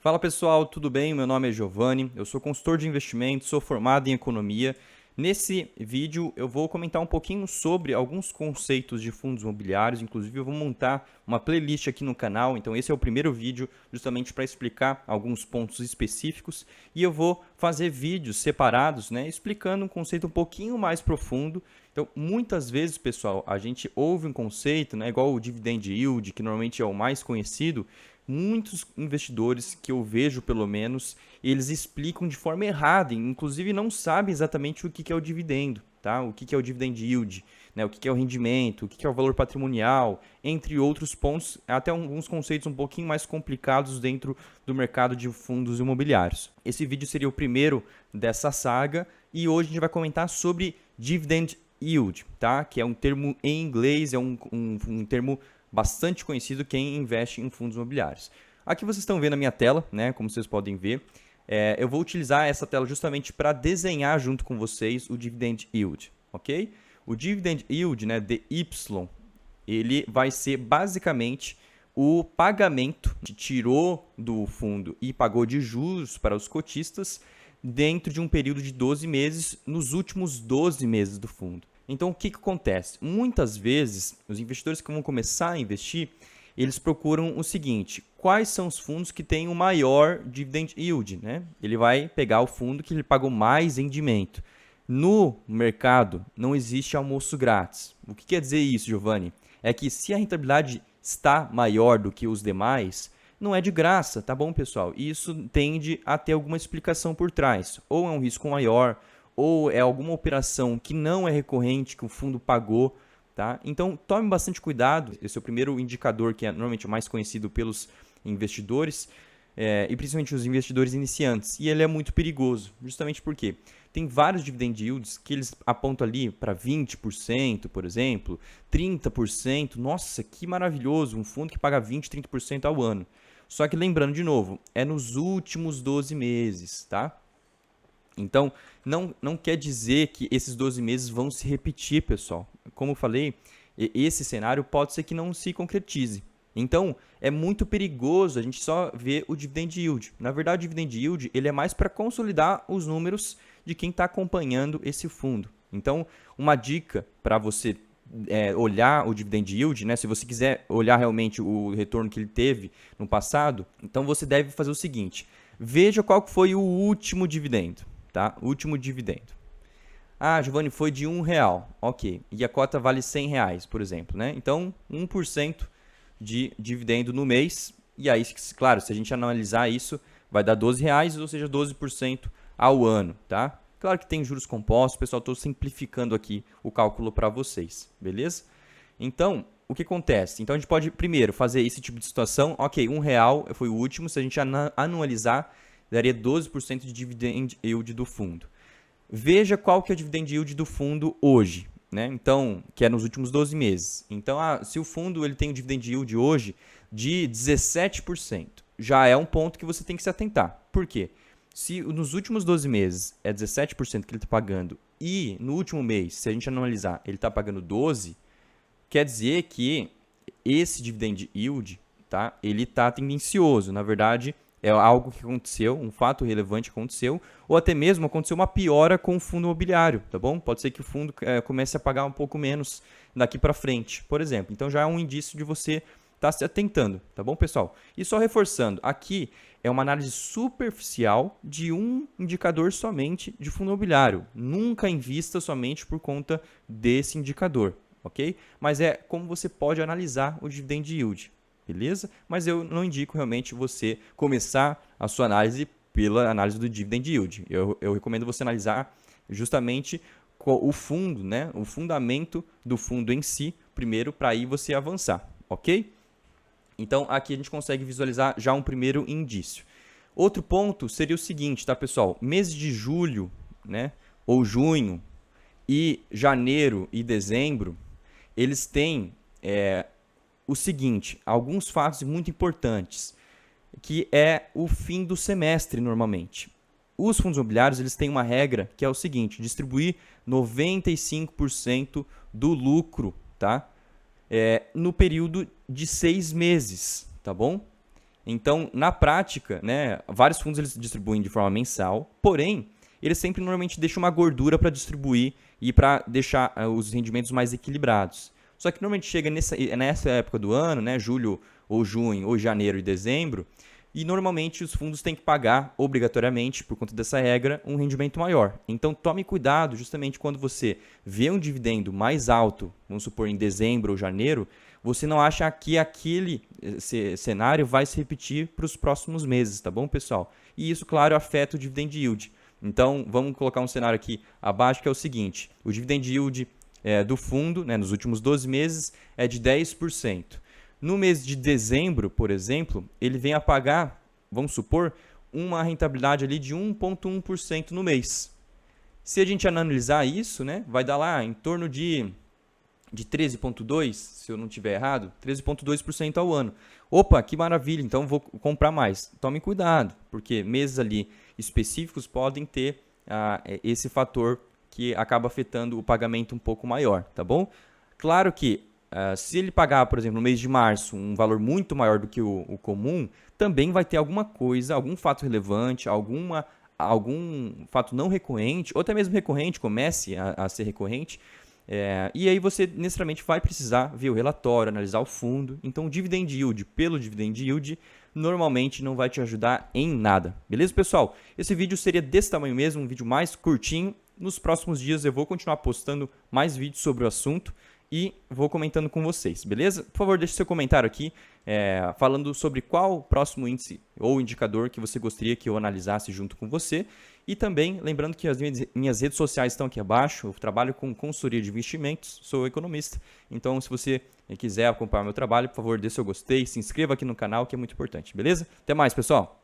Fala pessoal, tudo bem? Meu nome é Giovanni, eu sou consultor de investimentos, sou formado em economia. Nesse vídeo eu vou comentar um pouquinho sobre alguns conceitos de fundos imobiliários, inclusive eu vou montar uma playlist aqui no canal, então esse é o primeiro vídeo justamente para explicar alguns pontos específicos e eu vou fazer vídeos separados, explicando um conceito um pouquinho mais profundo. Então, muitas vezes, pessoal, a gente ouve um conceito, igual o dividend yield, que normalmente é o mais conhecido. Muitos investidores que eu vejo, pelo menos, eles explicam de forma errada, inclusive não sabem exatamente o que é o dividendo, tá? O que é o dividend yield, o que é o rendimento, o que é o valor patrimonial, entre outros pontos, até alguns conceitos um pouquinho mais complicados dentro do mercado de fundos imobiliários. Esse vídeo seria o primeiro dessa saga e hoje a gente vai comentar sobre dividend yield, tá? Que é um termo em inglês, é um termo bastante conhecido quem investe em fundos imobiliários. Aqui vocês estão vendo a minha tela, como vocês podem ver. Eu vou utilizar essa tela justamente para desenhar junto com vocês o dividend yield, ok? O dividend yield, DY, ele vai ser basicamente o pagamento que tirou do fundo e pagou de juros para os cotistas dentro de um período de 12 meses, nos últimos 12 meses do fundo. Então, o que acontece? Muitas vezes, os investidores que vão começar a investir, eles procuram o seguinte: quais são os fundos que têm o maior dividend yield? Ele vai pegar o fundo que ele pagou mais rendimento. No mercado, não existe almoço grátis. O que quer dizer isso, Giovanni? É que se a rentabilidade está maior do que os demais, não é de graça, tá bom, pessoal? Isso tende a ter alguma explicação por trás. Ou é um risco maior, ou é alguma operação que não é recorrente, que o fundo pagou, tá? Então, tome bastante cuidado. Esse é o primeiro indicador que é normalmente o mais conhecido pelos investidores, e principalmente os investidores iniciantes. E ele é muito perigoso, justamente porque tem vários dividend yields que eles apontam ali para 20%, por exemplo, 30%. Nossa, que maravilhoso, um fundo que paga 20%, 30% ao ano. Só que lembrando de novo, é nos últimos 12 meses, tá? Então, não quer dizer que esses 12 meses vão se repetir, pessoal. Como eu falei, esse cenário pode ser que não se concretize. Então, é muito perigoso a gente só ver o dividend yield. Na verdade, o dividend yield ele é mais para consolidar os números de quem está acompanhando esse fundo. Então, uma dica para você olhar o dividend yield, se você quiser olhar realmente o retorno que ele teve no passado, então você deve fazer o seguinte: veja qual foi o último dividendo. Tá? Último dividendo. Ah, Giovanni, foi de R$1. Ok. E a cota vale R$100, por exemplo. Então, 1% de dividendo no mês. E aí, claro, se a gente analisar isso, vai dar R$12, ou seja, 12% ao ano. Tá? Claro que tem juros compostos, pessoal, estou simplificando aqui o cálculo para vocês. Beleza? Então, o que acontece? Então, a gente pode, primeiro, fazer esse tipo de situação. Ok, R$1 foi o último. Se a gente anualizar, daria 12% de dividend yield do fundo. Veja qual que é o dividend yield do fundo hoje, Então, que é nos últimos 12 meses. Então, se o fundo ele tem um dividend yield hoje de 17%, já é um ponto que você tem que se atentar. Por quê? Se nos últimos 12 meses é 17% que ele está pagando e no último mês, se a gente analisar, ele está pagando 12%, quer dizer que esse dividend yield, tá, ele está tendencioso. Na verdade, é algo que aconteceu, um fato relevante que aconteceu, ou até mesmo aconteceu uma piora com o fundo imobiliário, tá bom? Pode ser que o fundo comece a pagar um pouco menos daqui para frente, por exemplo. Então já é um indício de você estar se atentando, tá bom, pessoal? E só reforçando, aqui é uma análise superficial de um indicador somente de fundo imobiliário. Nunca invista somente por conta desse indicador, ok? Mas é como você pode analisar o dividend yield. Beleza? Mas eu não indico realmente você começar a sua análise pela análise do dividend yield. Eu recomendo você analisar justamente o fundo, o fundamento do fundo em si, primeiro, para aí você avançar, ok? Então, aqui a gente consegue visualizar já um primeiro indício. Outro ponto seria o seguinte, tá, pessoal? Mês de julho, ou junho, e janeiro e dezembro, eles têm o seguinte, alguns fatos muito importantes, que é o fim do semestre normalmente. Os fundos imobiliários eles têm uma regra que é o seguinte: distribuir 95% do lucro, tá? No período de 6 meses, tá bom? Então, na prática, né, vários fundos eles distribuem de forma mensal, porém, eles sempre normalmente deixam uma gordura para distribuir e para deixar os rendimentos mais equilibrados. Só que normalmente chega nessa época do ano, né, julho ou junho ou janeiro e dezembro, e normalmente os fundos têm que pagar obrigatoriamente, por conta dessa regra, um rendimento maior. Então tome cuidado justamente quando você vê um dividendo mais alto, vamos supor em dezembro ou janeiro, você não acha que aquele cenário vai se repetir para os próximos meses, tá bom, pessoal? E isso, claro, afeta o dividend yield. Então vamos colocar um cenário aqui abaixo que é o seguinte: o dividend yield do fundo, né, nos últimos 12 meses é de 10%. No mês de dezembro, por exemplo, ele vem a pagar, vamos supor, uma rentabilidade ali de 1,1% no mês. Se a gente analisar isso, né, vai dar lá em torno de 13,2%, se eu não estiver errado, 13,2% ao ano. Opa, que maravilha, então vou comprar mais. Tome cuidado, porque meses ali específicos podem ter esse fator que acaba afetando o pagamento um pouco maior, tá bom? Claro que se ele pagar, por exemplo, no mês de março, um valor muito maior do que o comum, também vai ter alguma coisa, algum fato relevante, algum fato não recorrente, ou até mesmo recorrente, comece a ser recorrente, e aí você necessariamente vai precisar ver o relatório, analisar o fundo. Então o dividend yield pelo dividend yield normalmente não vai te ajudar em nada. Beleza, pessoal? Esse vídeo seria desse tamanho mesmo, um vídeo mais curtinho. Nos próximos dias eu vou continuar postando mais vídeos sobre o assunto e vou comentando com vocês, beleza? Por favor, deixe seu comentário aqui falando sobre qual próximo índice ou indicador que você gostaria que eu analisasse junto com você. E também, lembrando que as minhas redes sociais estão aqui abaixo, eu trabalho com consultoria de investimentos, sou economista. Então, se você quiser acompanhar meu trabalho, por favor, dê seu gostei, se inscreva aqui no canal, que é muito importante, beleza? Até mais, pessoal!